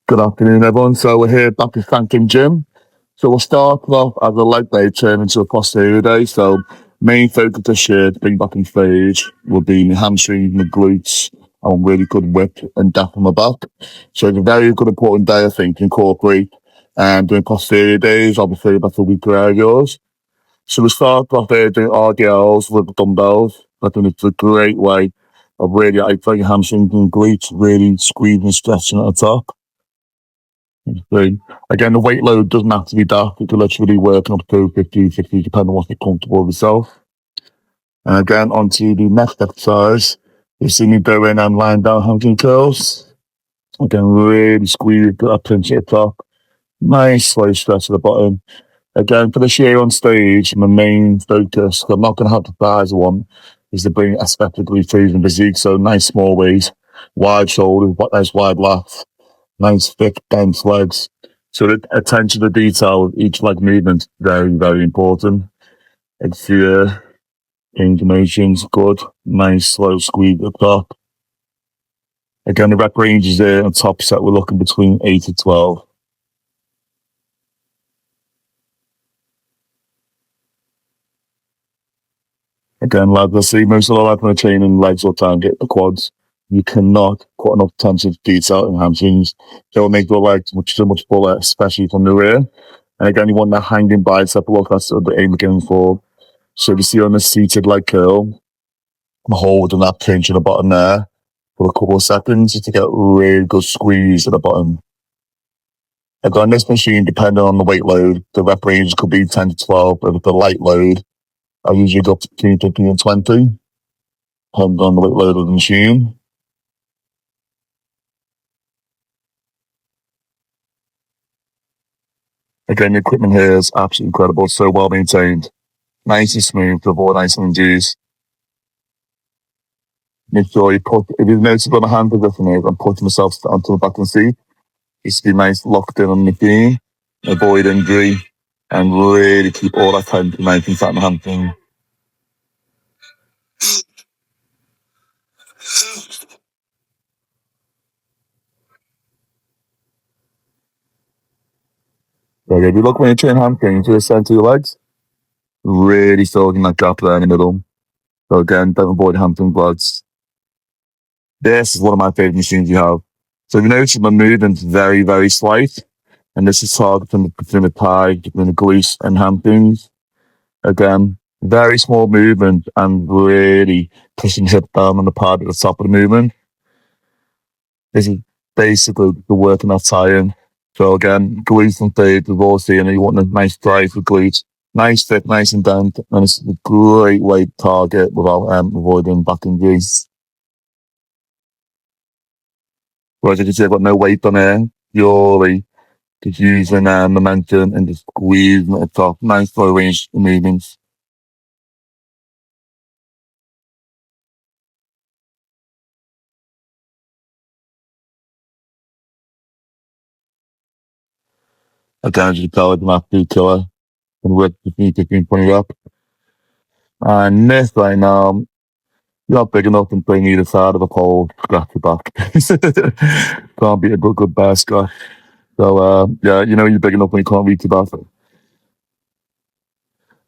Good afternoon, everyone. So we're here back at Franklin Gym. So we'll start off as a leg day turn into a posterior day. So main focus this year to bring back on stage will be my hamstrings, my glutes, and really good whip and depth on my back. So it's a very good important day, I think, to incorporate and doing posterior days. Obviously, that's a weaker area of yours. So we start off there doing RDLs with dumbbells. I think it's a great way of really activating hamstrings and glutes, really squeezing and stretching at the top. So again, the weight load doesn't have to be that. You can literally work up to 50, 60, depending on what's comfortable with yourself. And again, onto the next exercise. You see me doing and lying down hamstring curls. Again, really squeeze that pinch at the top. Nice slow stretch at the bottom. Again, for this year on stage, my main focus, 'cause I'm not going to have the thighs I want, is to bring aesthetically pleasing physique. So nice small waist, wide shoulders, nice wide lats, nice thick dense legs. So the attention to detail of each leg movement is very, very important. It's your range of motions, good, nice slow squeeze at the top. Again, the rep ranges there on top set, we're looking between 8 to 12. Again, lads, I see most of the lads when they're training legs all the time get the quads. You cannot put enough attention to detail in hamstrings. They'll make the legs so much fuller, especially from the rear. And again, you want that hanging bicep look, that's the aim again for. So if you see on the seated leg curl, I'm holding that pinch at the bottom there for a couple of seconds just to get a really good squeeze at the bottom. Again, on this machine, depending on the weight load, the rep range could be 10 to 12, but with the light load, I usually go up to between 15 and 20, depending on the weight load of the machine. Again, the equipment here is absolutely incredible, so well maintained. Nice and smooth to avoid ice and juice. Make sure you put, if you've noticed where my hand position is, I'm putting myself onto the back of the seat. It's to be nice, locked in on the machine, avoid injury, and really keep all that tension nice inside my hamstring. So if you look when you train hamstring to the center of your legs, really filling that gap there in the middle. So again, don't avoid hamstring bloods. This is one of my favorite machines you have. So if you notice my movement's very, very slight, and this is targeting between the thigh, between the glutes and hamstrings. Again, very small movement and really pushing hip down on the pad at the top of the movement. This is basically the working that tie-in. So again, glutes and third, we've all seen it. You want a nice drive for glutes. Nice fit, nice and down, and it's a great way to target without avoiding back injuries. Whereas if you see I've got no weight on here, purely just using momentum and just squeezing at the top. Nice slow range movements. Again, as you can tell, it's an absolute killer. And with 15, 20 up. And this right now, you're not big enough and playing either side of the pole, scratch your back. Can't be a good bear scratch. So, yeah, you know you're big enough when you can't reach your back.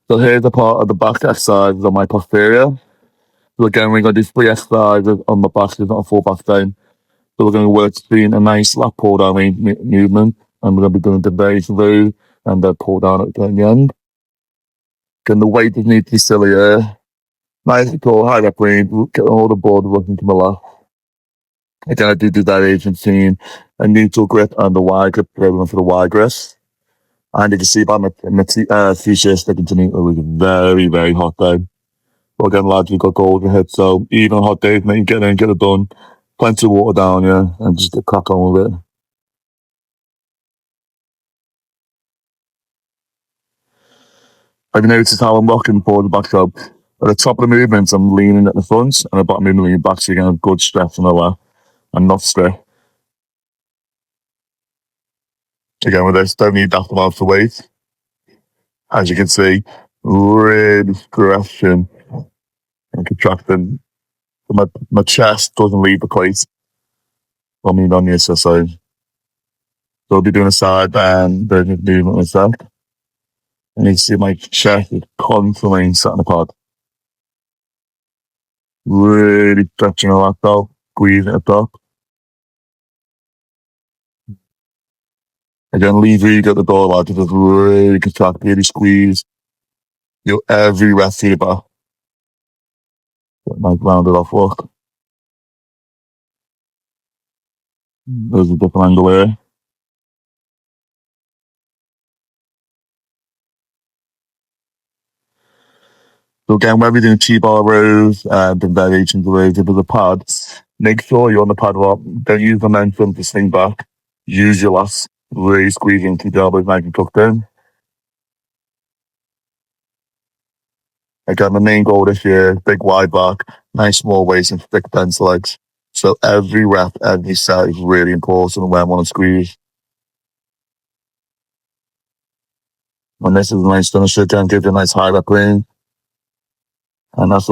So here's a part of the back exercises on my posterior. So again, we're going to do 3 exercises on my back, so it's not a full back down. So we're going to work between a nice lat pull down movement, and we're going to be doing the base through and then pull down at the end. Again, the weight doesn't need to be silly here. Nice and cool, high rep range, get all the board working to my left. Again, I do variation between a neutral grip and the wide grip, going for the wide grip. And you can see by my t-shirt sticking to me, it was very, very hot day. But again, lads, we've got goals ahead, so even on hot days, mate, you get in and get it done. Plenty of water down, yeah, and just get crack on with it. Have you noticed how I'm rocking forward and back up? At the top of the movements, I'm leaning at the front, and at the bottom movement, leaning back, so you're getting a good stretch on the left, and not straight. Again, with this, don't need that amount of weight. As you can see, really stretching and contracting. My chest doesn't leave the plate. I mean, on the exercise. So I'll be doing a side band version of movement myself. And you can see my chest is constantly sat in the pod. Really stretching a lot out, squeezing it up. Again, leave really at the door, lad. Just really contract, really squeeze. Feel every rest to your back. Get nice rounded off look. There's a different angle here. So again, when we're doing T-bar rows and the variations of rows, if there's a pad, make sure you're on the pad well. Don't use momentum to swing back. Use your last. Really squeeze into the elbows nice and tucked in. Again, the main goal this year, big wide back, nice small waist and thick dense legs. So every rep, every set is really important when I want to squeeze. And this is a nice finisher, again, gives you a nice high rep range. And that's